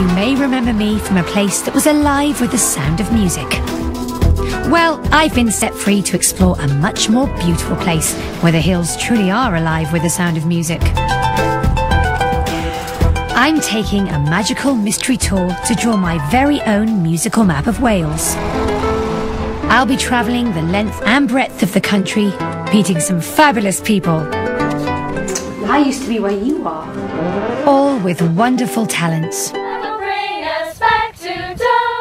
you may remember me from a place that was alive with the sound of music. Well, I've been set free to explore a much more beautiful place where the hills truly are alive with the sound of music. I'm taking a magical mystery tour to draw my very own musical map of Wales. I'll be travelling the length and breadth of the country, meeting some fabulous people. I used to be where you are. All with wonderful talents.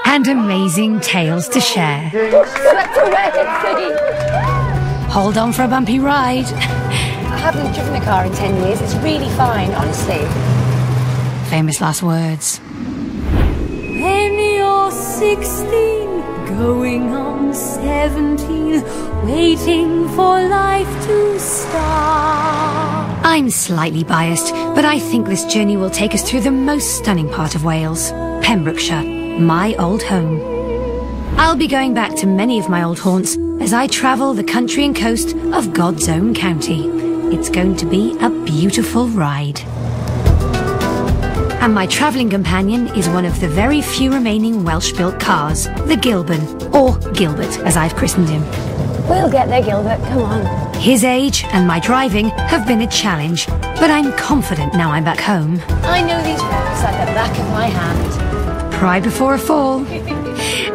And amazing tales to share. Hold on for a bumpy ride. I haven't driven a car in 10 years. It's really fine, honestly. Famous last words. When you're 16, going on 17, waiting for life to start. I'm slightly biased, but I think this journey will take us through the most stunning part of Wales, Pembrokeshire, my old home. I'll be going back to many of my old haunts as I travel the country and coast of God's own county. It's going to be a beautiful ride. And my travelling companion is one of the very few remaining Welsh-built cars, the Gilban, or Gilbert, as I've christened him. We'll get there, Gilbert, come on. His age and my driving have been a challenge, but I'm confident now I'm back home. I know these roads like the back of my hand. Pride before a fall.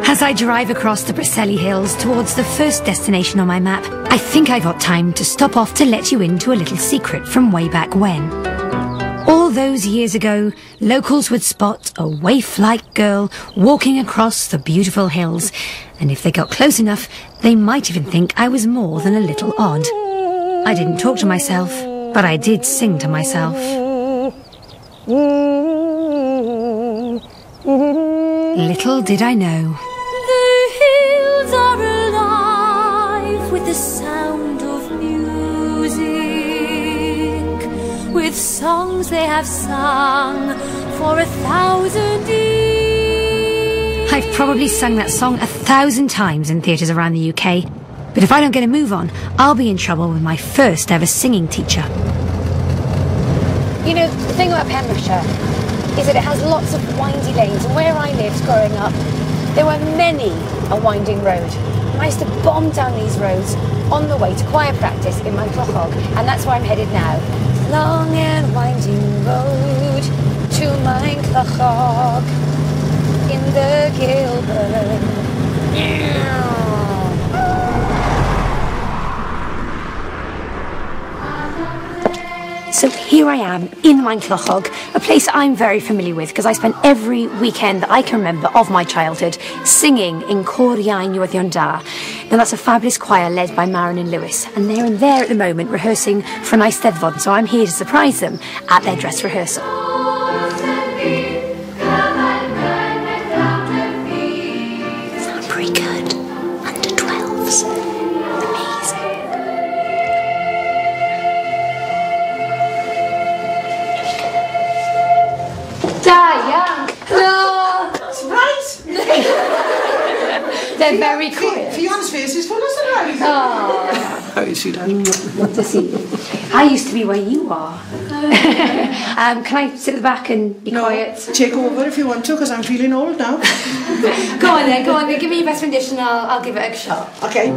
As I drive across the Preseli Hills towards the first destination on my map, I think I got time to stop off to let you into a little secret from way back when. All those years ago, locals would spot a waif-like girl walking across the beautiful hills, and if they got close enough, they might even think I was more than a little odd. I didn't talk to myself, but I did sing to myself. Little did I know. The hills are alive with the sound of music, with songs they have sung for 1,000 years. I've probably sung that song 1,000 times in theatres around the UK, but if I don't get a move on, I'll be in trouble with my first ever singing teacher. You know, the thing about Pembrokeshire is that it has lots of windy lanes, and where I lived growing up, there were many a winding road. And I used to bomb down these roads on the way to choir practice in my clochog, and that's where I'm headed now. Long and winding road to my clochog in the Gilbert. So here I am in Clochog, a place I'm very familiar with because I spent every weekend that I can remember of my childhood singing in Cor Iau Newyddion Da. Now that's a fabulous choir led by Maren and Lewis, and they're in there at the moment rehearsing for an Eisteddfod, so I'm here to surprise them at their dress rehearsal. Sound pretty good. Under 12s. Amazing. Young. Hello. Surprise! They're very quiet. Fion's face is full of surprise. Oh. How is she done? Good to see you. I used to be where you are. Can I sit at the back and be quiet? Take over if you want to, because I'm feeling old now. Go on then. Give me your best rendition and I'll give it a shot. Okay.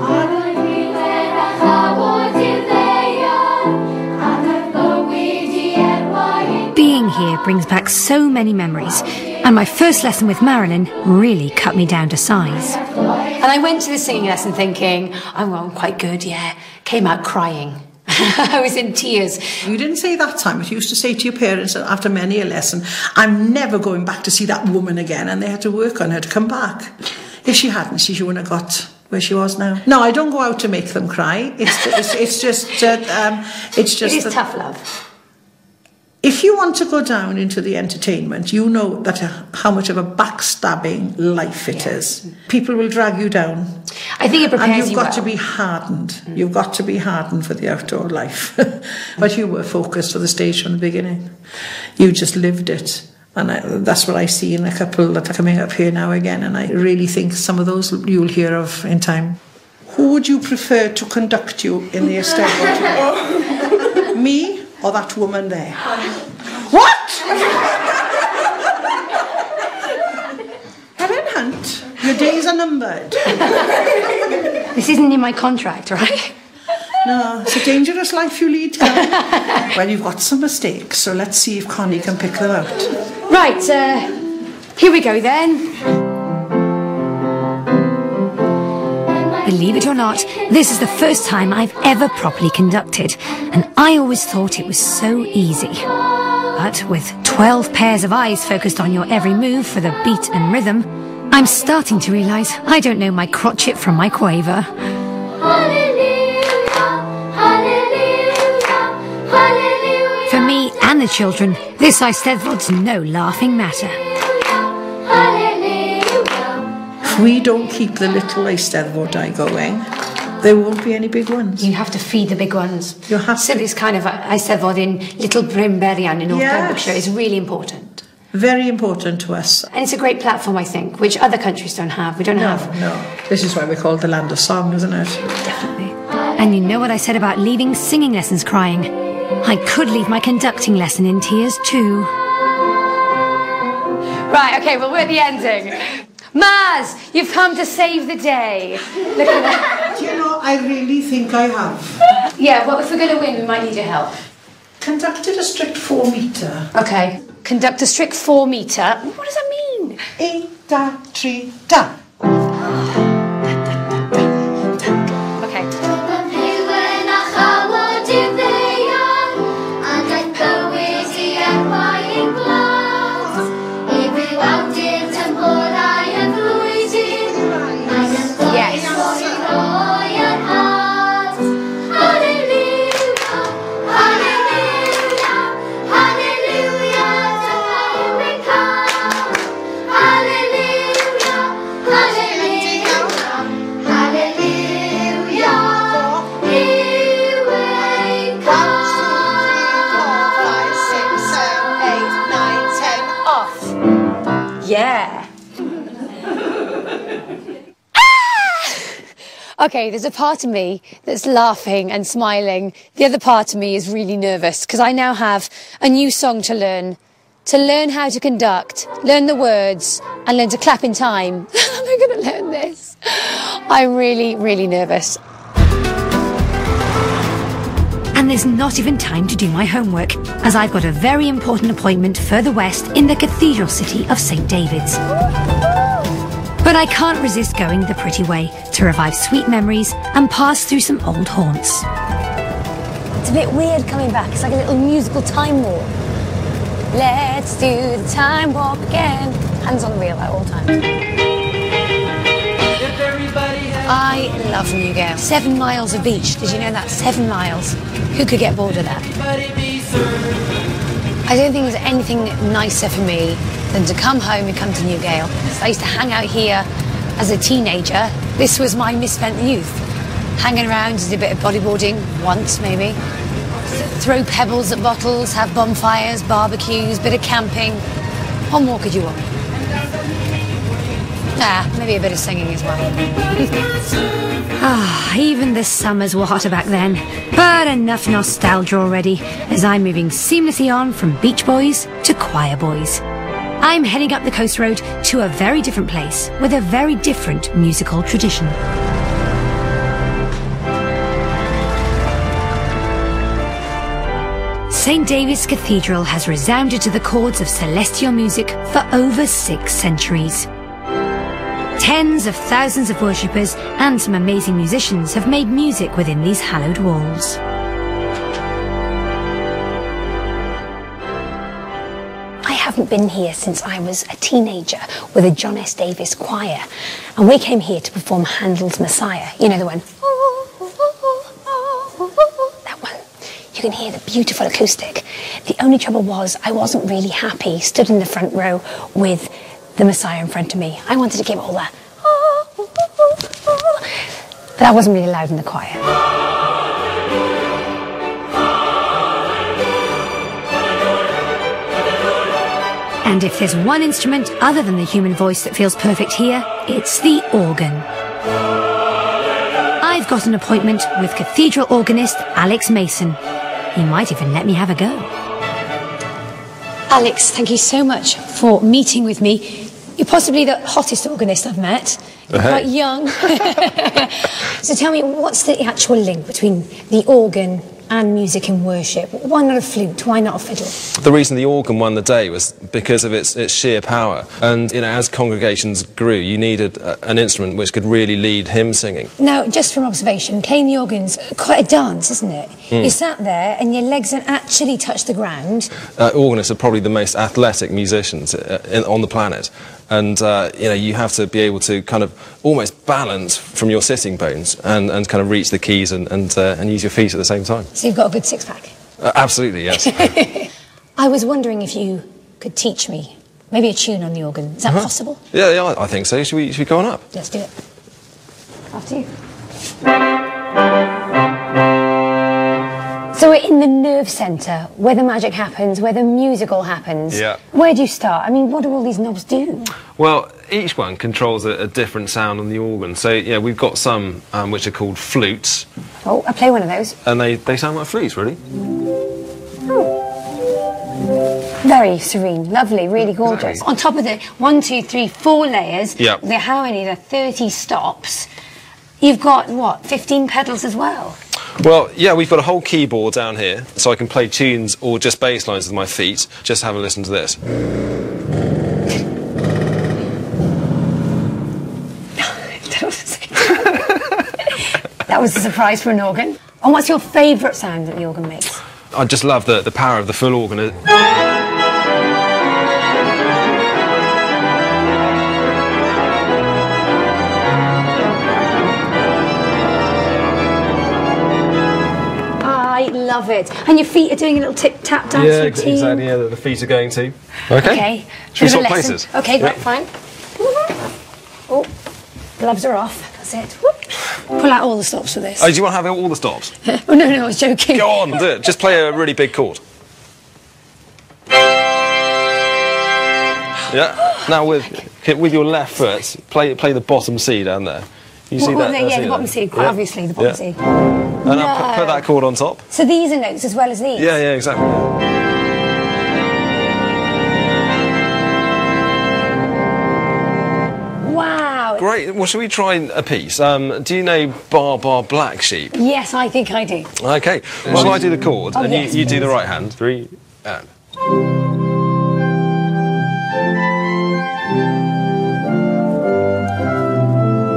Being here brings back so many memories, and my first lesson with Marilyn really cut me down to size. And I went to the singing lesson thinking, I'm quite good, yeah. Came out crying. I was in tears. You didn't say that time, but you used to say to your parents after many a lesson, I'm never going back to see that woman again, and they had to work on her to come back. If she hadn't, she wouldn't have got where she was now. No, I don't go out to make them cry. It's just tough love. If you want to go down into the entertainment, you know that how much of a backstabbing life it is. People will drag you down. I think it prepares you. And you've got to be hardened. You've got to be hardened for the outdoor life. But you were focused for the stage from the beginning. You just lived it. And that's what I see in a couple that are coming up here now again. And I really think some of those you'll hear of in time. Who would you prefer to conduct you in the Eisteddfod? Me or that woman there? What? Your days are numbered. This isn't in my contract, right? No, it's a dangerous life you lead, Connie. Well, you've got some mistakes, so let's see if Connie can pick them out. Right, here we go then. Believe it or not, this is the first time I've ever properly conducted, and I always thought it was so easy. But with 12 pairs of eyes focused on your every move for the beat and rhythm, I'm starting to realise I don't know my crotchet from my quaver. For me and the children, this Eisteddfod's no laughing matter. If we don't keep the little Eisteddfod going, there won't be any big ones. You have to feed the big ones. You have to. So this kind of Eisteddfod in Little Brimberian in North Pembrokeshire is really important. Very important to us. And it's a great platform, I think, which other countries don't have. We don't have. No. This is why we're called the land of song, isn't it? Definitely. And you know what I said about leaving singing lessons crying? I could leave my conducting lesson in tears too. Right, okay, well, we're at the ending. Maz, you've come to save the day. Look at that. Do you know, I really think I have. Yeah, well, if we're going to win, we might need your help. Conducted a strict 4 metre. Okay. Conduct a strict 4 metre. What does that mean? 8, da, 3, da. Okay. Yeah. Okay, there's a part of me that's laughing and smiling. The other part of me is really nervous because I now have a new song to learn how to conduct, learn the words, and learn to clap in time. How am I going to learn this? I'm really, really nervous. And there's not even time to do my homework, as I've got a very important appointment further west in the cathedral city of St. David's. But I can't resist going the pretty way to revive sweet memories and pass through some old haunts. It's a bit weird coming back. It's like a little musical time warp. Let's do the time walk again. Hands on the wheel at all times. I love Newgale. 7 miles of beach. Did you know that? 7 miles. Who could get bored of that? I don't think there's anything nicer for me than to come home and come to Newgale. So I used to hang out here as a teenager. This was my misspent youth. Hanging around, did a bit of bodyboarding, once maybe. Throw pebbles at bottles, have bonfires, barbecues, bit of camping. What more could you want? Maybe a bit of singing as well. Even the summers were hotter back then. But enough nostalgia already, as I'm moving seamlessly on from Beach Boys to Choir Boys. I'm heading up the coast road to a very different place with a very different musical tradition. St. David's Cathedral has resounded to the chords of celestial music for over 6 centuries. Tens of thousands of worshippers and some amazing musicians have made music within these hallowed walls. I haven't been here since I was a teenager with a John S. Davis choir, and we came here to perform Handel's Messiah. You know the one? That one. You can hear the beautiful acoustic. The only trouble was I wasn't really happy stood in the front row with the Messiah in front of me. I wanted to give all that, but that wasn't really loud in the choir. And if there's one instrument other than the human voice that feels perfect here, it's the organ. I've got an appointment with cathedral organist Alex Mason. He might even let me have a go. Alex, thank you so much for meeting with me. You're possibly the hottest organist I've met. You're quite young. So tell me, what's the actual link between the organ and music in worship? Why not a flute? Why not a fiddle? The reason the organ won the day was because of its sheer power. And, you know, as congregations grew, you needed an instrument which could really lead hymn singing. Now, just from observation, playing the organ's quite a dance, isn't it? You sat there and your legs don't actually touch the ground. Organists are probably the most athletic musicians on the planet. And, you know, you have to be able to kind of almost balance from your sitting bones and kind of reach the keys and use your feet at the same time. So you've got a good six-pack? Absolutely, yes. I was wondering if you could teach me maybe a tune on the organ. Is that possible? Yeah, I think so. Should we go on up? Let's do it. After you. So we're in the nerve centre, where the magic happens, where the music all happens. Yeah. Where do you start? I mean, what do all these knobs do? Well, each one controls a different sound on the organ. So, yeah, we've got some which are called flutes. Oh, I play one of those. And they sound like flutes, really. Oh. Very serene, lovely, really gorgeous. Exactly. On top of the 1, 2, 3, 4 layers, Yep. there how many? There are 30 stops. You've got, what, 15 pedals as well? Well, yeah, we've got a whole keyboard down here, so I can play tunes or just bass lines with my feet. Just have a listen to this. That was a surprise for an organ. And what's your favourite sound that the organ makes? I just love the power of the full organ. I love it. And your feet are doing a little tip-tap dance Yeah, routine. exactly, yeah, the feet are going to. Okay. Should we Bit of swap a lesson. places? Okay, Yeah. right, fine. Oh, gloves are off. That's it. Whoop. Pull out all the stops for this. Oh, do you want to have all the stops? Oh, no, I was joking. Go on, do it. Just play a really big chord. Yeah. Now with your left foot, play the bottom C down there. You see that? Yeah, the bottom C, quite obviously, the bottom C. And I'll put that chord on top. So these are notes as well as these? Yeah, exactly. Wow. Great. Well, shall we try a piece? Do you know Bar Bar Black Sheep? Yes, I think I do. Okay. Shall I do the chord and yes, you do please. the right hand? 3 and.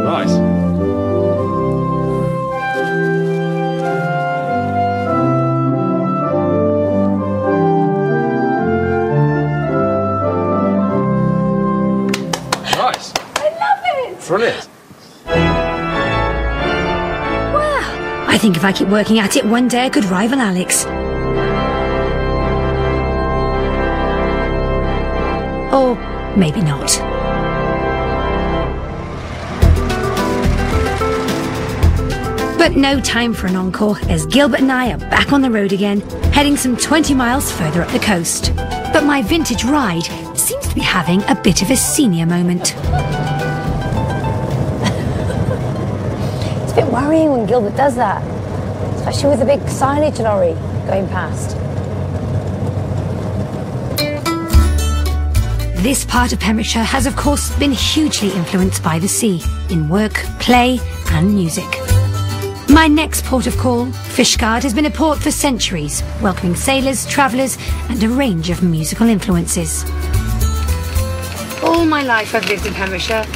Nice. Nice. I love it. Brilliant. Wow. I think if I keep working at it, one day I could rival Alex. Or maybe not. But no time for an encore, as Gilbert and I are back on the road again, heading some 20 miles further up the coast. But my vintage ride seems to be having a bit of a senior moment. It's a bit worrying when Gilbert does that, especially with a big silage lorry going past. This part of Pembrokeshire has of course been hugely influenced by the sea, in work, play and music. My next port of call, Fishguard, has been a port for centuries, welcoming sailors, travellers and a range of musical influences. All my life I've lived in Pembrokeshire,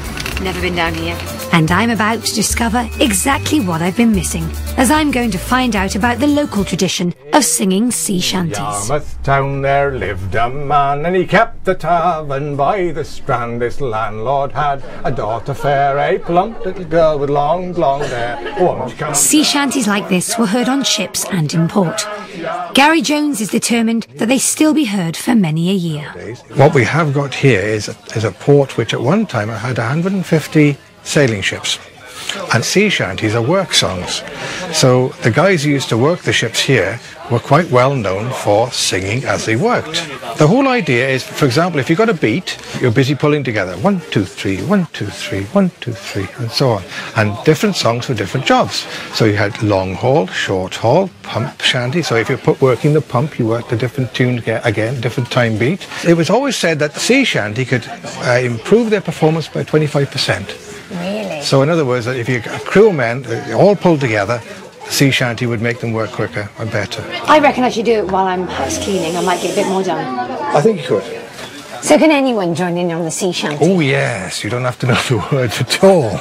never been down here. And I'm about to discover exactly what I've been missing, as I'm going to find out about the local tradition of singing sea shanties. Yarmouth town there lived a man, and he kept a tavern by the strand. This landlord had a daughter fair, a plump little girl with long blonde hair. Sea shanties like this were heard on ships and in port. Gary Jones is determined that they still be heard for many a year. What we have got here is a port which at one time had 150 sailing ships. And sea shanties are work songs. So the guys who used to work the ships here were quite well known for singing as they worked. The whole idea is, for example, if you've got a beat, you're busy pulling together 1, 2, 3, 1, 2, 3, 1, 2, 3, and so on. And different songs for different jobs. So you had long haul, short haul, pump shanty. So if you put working the pump, you worked a different tune again, different time beat. It was always said that the sea shanty could improve their performance by 25%. Really? So in other words, that if you a crew of men all pulled together, the sea shanty would make them work quicker and better. I reckon I should do it while I'm house cleaning. I might get a bit more done. I think you could. So can anyone join in on the sea shanty? Oh yes, you don't have to know the words at all.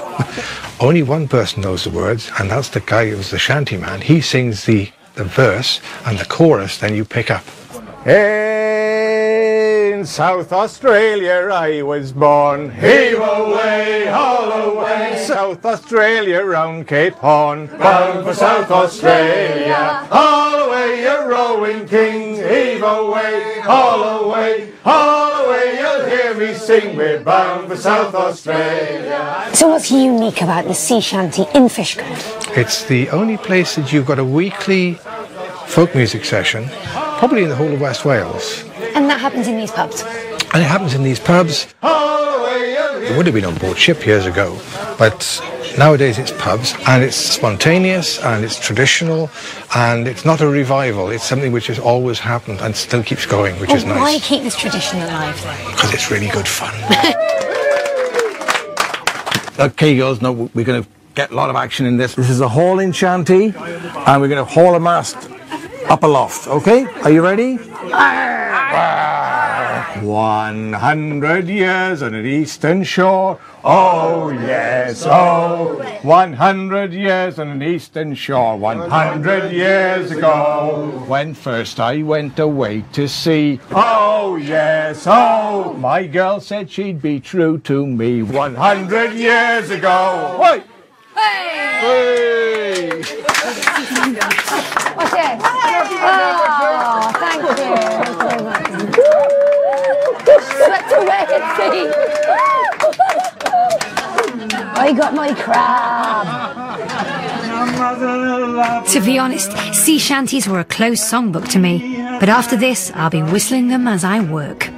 Only one person knows the words, and that's the guy who's the shanty man. He sings the verse, and the chorus then you pick up. In South Australia I was born, heave away, haul away, South Australia round Cape Horn, bound for South Australia, haul away, you rowing king, heave away, haul away, haul away, you'll hear me sing, we're bound for South Australia. So what's unique about the sea shanty in Fishguard? It's the only place that you've got a weekly folk music session, probably in the whole of West Wales. And that happens in these pubs? And it happens in these pubs. It would have been on board ship years ago, but nowadays it's pubs, and it's spontaneous, and it's traditional, and it's not a revival. It's something which has always happened and still keeps going, which is nice. Why keep this tradition alive then? Because it's really good fun. Okay, girls, now we're going to get a lot of action in this. This is a hauling shanty, and we're going to haul a mast up aloft, okay? Are you ready? 100 years on an eastern shore. Oh yes, oh, 100 years on an eastern shore. 100 years ago, when first I went away to sea. Oh yes, oh, my girl said she'd be true to me. 100 years ago. Wait. Hey! What's it? Oh, thank you very much. Swept away at sea. I got my crab. To be honest, sea shanties were a closed songbook to me. But after this, I'll be whistling them as I work.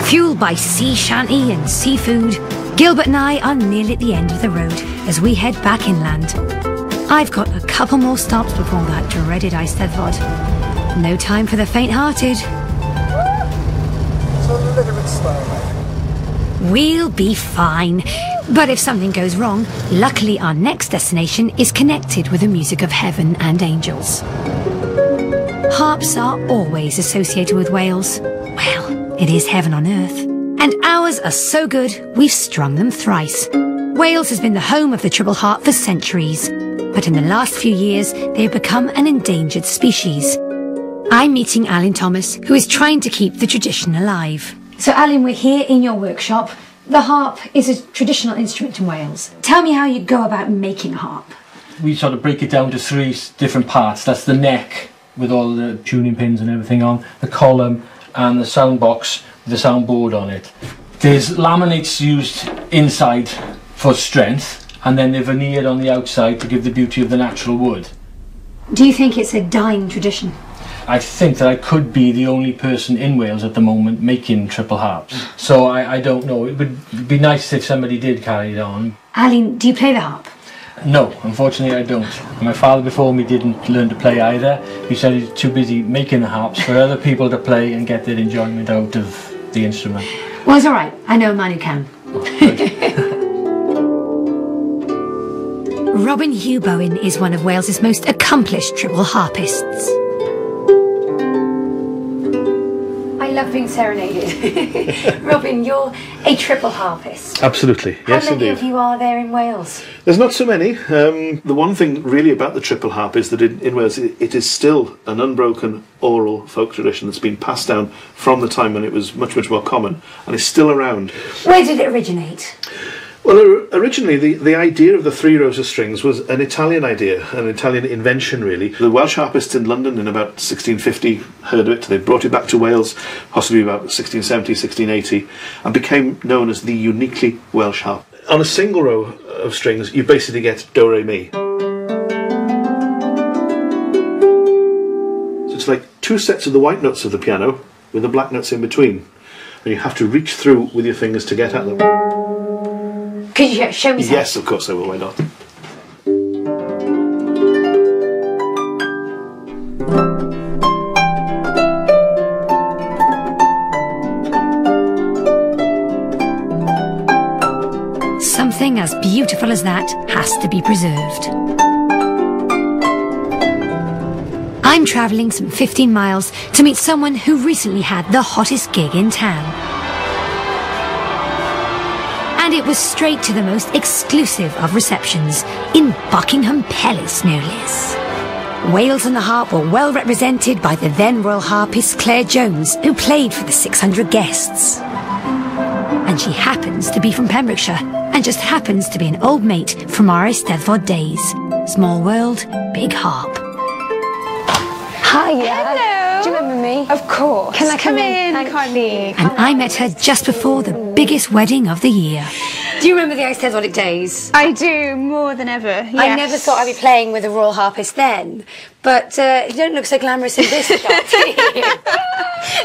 Fueled by sea shanty and seafood, Gilbert and I are nearly at the end of the road as we head back inland. I've got a couple more stops before that dreaded Eisteddfod. No time for the faint-hearted. We'll be fine. But if something goes wrong, luckily our next destination is connected with the music of heaven and angels. Harps are always associated with Wales. Well, it is heaven on earth. And ours are so good, we've strung them thrice. Wales has been the home of the triple harp for centuries, but in the last few years, they have become an endangered species. I'm meeting Alan Thomas, who is trying to keep the tradition alive. So Alan, we're here in your workshop. The harp is a traditional instrument in Wales. Tell me how you go about making a harp. We sort of break it down to 3 different parts. That's the neck, with all the tuning pins and everything on, the column, and the sound box with the soundboard on it. There's laminates used inside for strength, and then they're veneered on the outside to give the beauty of the natural wood. Do you think it's a dying tradition? I think that I could be the only person in Wales at the moment making triple harps. So I don't know. It would be nice if somebody did carry it on. Alan, do you play the harp? No, unfortunately I don't. My father before me didn't learn to play either. He said he's too busy making the harps for other people to play and get their enjoyment out of the instrument. Well, it's all right. I know a man who can. Robin Hugh Bowen is one of Wales's most accomplished triple harpists. I love being serenaded. Robin, you're a triple harpist. Absolutely, yes How many indeed. of you are there in Wales? There's not so many. The one thing really about the triple harp is that in Wales it is still an unbroken oral folk tradition that's been passed down from the time when it was much, much more common and is still around. Where did it originate? Well, originally the idea of the 3 rows of strings was an Italian idea, an Italian invention really. The Welsh harpists in London in about 1650 heard of it. They brought it back to Wales, possibly about 1670, 1680, and became known as the uniquely Welsh harp. On a single row of strings, you basically get do, re, mi. So it's like 2 sets of the white notes of the piano with the black notes in between. And you have to reach through with your fingers to get at them. Could you show me some? Yes, of course I will, why not? Something as beautiful as that has to be preserved. I'm travelling some 15 miles to meet someone who recently had the hottest gig in town. And it was straight to the most exclusive of receptions, in Buckingham Palace no less. Wales and the harp were well represented by the then royal harpist Claire Jones, who played for the 600 guests. And she happens to be from Pembrokeshire, and just happens to be an old mate from our Eisteddfod days. Small world, big harp. Hiya. Hello. Do you remember me? Of course. Can I come in? Thank Connie. And I met her just before the biggest wedding of the year. Do you remember the Eisteddfod days? I do, more than ever. Yes. I never thought I'd be playing with a royal harpist then, but you don't look so glamorous in this shot.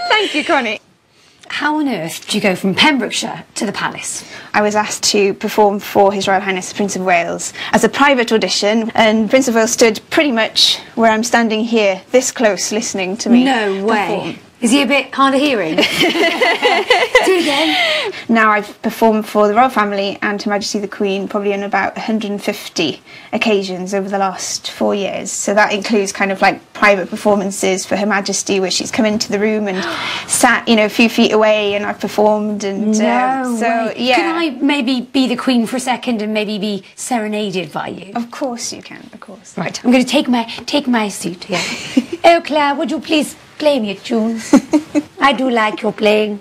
Thank you, Connie. How on earth do you go from Pembrokeshire to the palace? I was asked to perform for His Royal Highness the Prince of Wales as a private audition, and Prince of Wales stood pretty much where I'm standing here, this close, listening to me. No way. Is he a bit hard of hearing? Do it again. Now I've performed for the royal family and Her Majesty the Queen probably on about 150 occasions over the last 4 years. So that includes kind of like private performances for Her Majesty where she's come into the room and sat, you know, a few feet away and I've performed. And no so way. yeah. Can I maybe be the Queen for a second and maybe be serenaded by you? Of course you can, of course. Right, I'm going to take my suit here. Oh, Claire, would you please play me a tune? I do like your playing.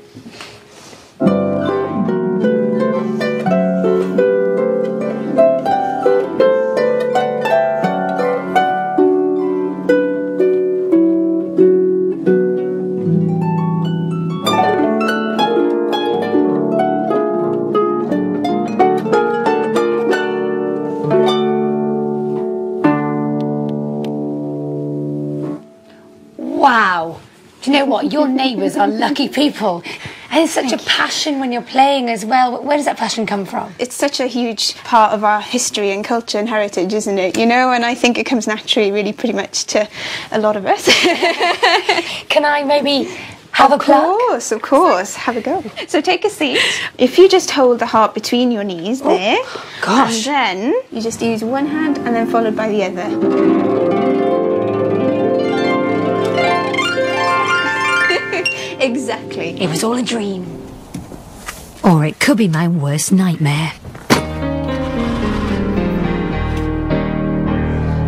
Wow. Do you know what? Your neighbours are lucky people. And there's such a passion when you're playing as well. Where does that passion come from? It's such a huge part of our history and culture and heritage, isn't it? You know, and I think it comes naturally really pretty much to a lot of us. Can I maybe have a plug? Of course. Have a go. So take a seat. If you just hold the harp between your knees there. Gosh. And then you just use one hand and then followed by the other. Exactly. It was all a dream. Or it could be my worst nightmare.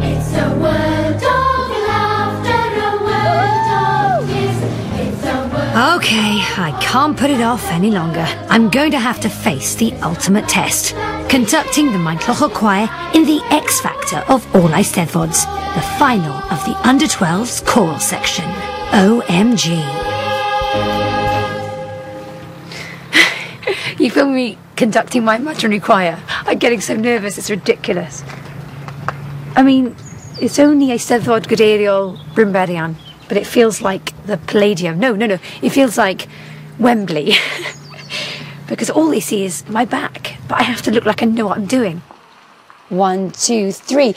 It's a world of laughter, a world of kiss. It's a world. Okay, I can't put it off any longer. I'm going to have to face the ultimate test. Conducting the Maenllwch Choir in the X Factor of all Eisteddfods, the final of the Under-12s choral section. OMG. You film me conducting my matronary choir. I'm getting so nervous, it's ridiculous. I mean, it's only Eisteddfod Gadeiriol Brimberian, but it feels like the Palladium. No, it feels like Wembley. Because all they see is my back, but I have to look like I know what I'm doing. 1, 2, 3.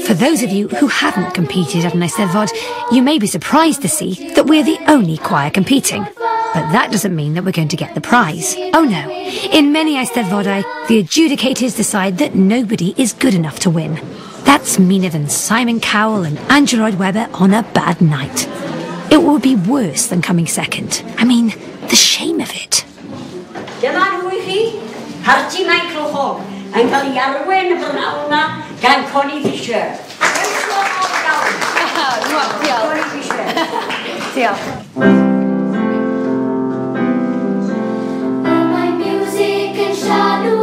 For those of you who haven't competed at an Eisteddfod, you may be surprised to see that we're the only choir competing. But that doesn't mean that we're going to get the prize. Oh no. In many Eisteddfodau, the adjudicators decide that nobody is good enough to win. That's meaner than Simon Cowell and Andrew Lloyd Webber on a bad night. It would be worse than coming second. I mean, the shame of it. Dyma nhw I chi, Harty Michael yn cael ei arwain y brynawn yma gan Connie Fisher. Diolch. My music and shadow.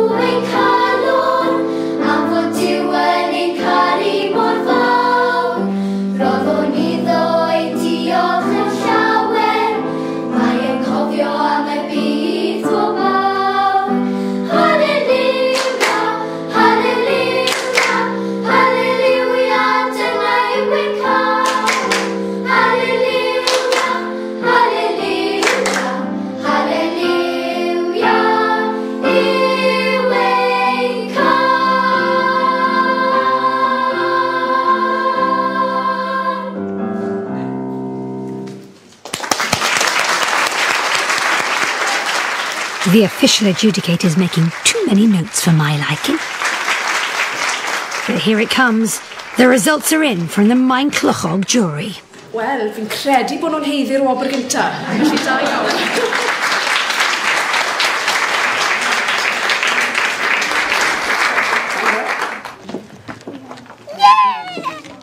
The official adjudicator's making too many notes for my liking. But here it comes. The results are in from the Maen Clochog jury. Wel, fi'n credu bod nhw'n heiddi'r wobr gynta. Felly da iawn.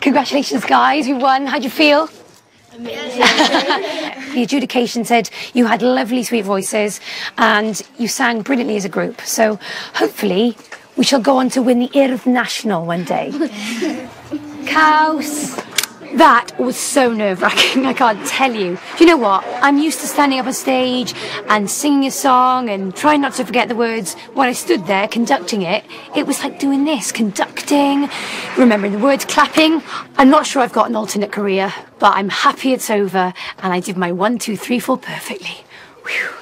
Congratulations, guys. You won. How'd you feel? Amazing. The adjudication said you had lovely, sweet voices and you sang brilliantly as a group. So hopefully we shall go on to win the Urdd National one day. Caws. That was so nerve-wracking, I can't tell you. Do you know what? I'm used to standing up on stage and singing a song and trying not to forget the words. When I stood there conducting it, it was like doing this, conducting, remembering the words, clapping. I'm not sure I've got an alternate career, but I'm happy it's over and I did my 1, 2, 3, 4 perfectly. Whew.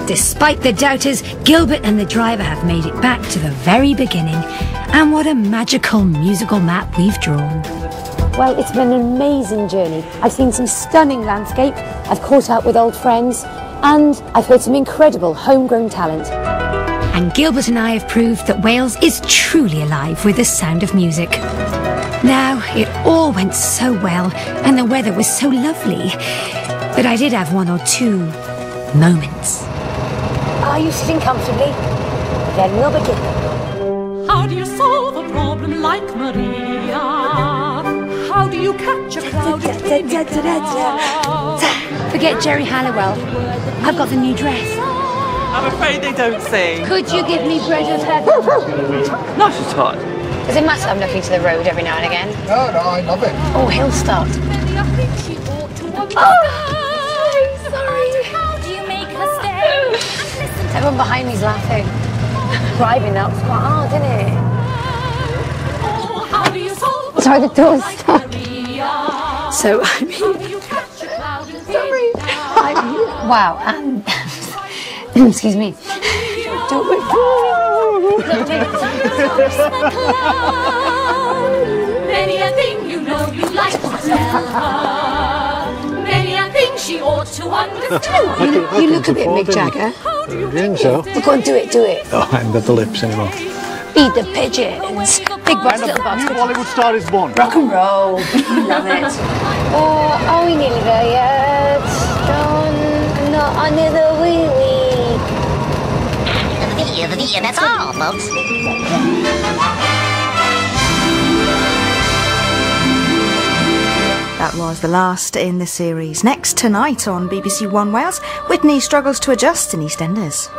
Despite the doubters, Gilbert and the driver have made it back to the very beginning. And what a magical musical map we've drawn. Well, it's been an amazing journey. I've seen some stunning landscape, I've caught up with old friends, and I've heard some incredible homegrown talent. And Gilbert and I have proved that Wales is truly alive with the sound of music. Now, it all went so well, and the weather was so lovely, that I did have 1 or 2 moments. Are you sitting comfortably? Then we'll begin. How do you solve a problem like Maria? How do you catch a crowd? Forget Jerry Halliwell. I've got the new dress. I'm afraid they don't sing. Could you give me bread of heaven? Not at all. Does it matter I'm looking to the road every now and again? No, I love it. Oh, he'll start. Oh, sorry. How do you make her stay? Everyone behind me's laughing. Driving that was quite hard, isn't it? Oh, how do you solve Sorry, the door's stuck. So, wow, and excuse me. Don't wait. Many a thing you know you like to tell her. Many a thing she ought to understand. You look a bit Mick Jagger. I think so. Well, go on, do it, do it. Oh, I haven't got the lips anymore. Feed the pigeons. Big box, little box. New Bollywood star is born. Rock and roll. Love it. Are we nearly there yet? Not under the wee-wee. The video, that's all, folks. That was the last in the series. Next tonight on BBC One Wales, Whitney struggles to adjust in EastEnders.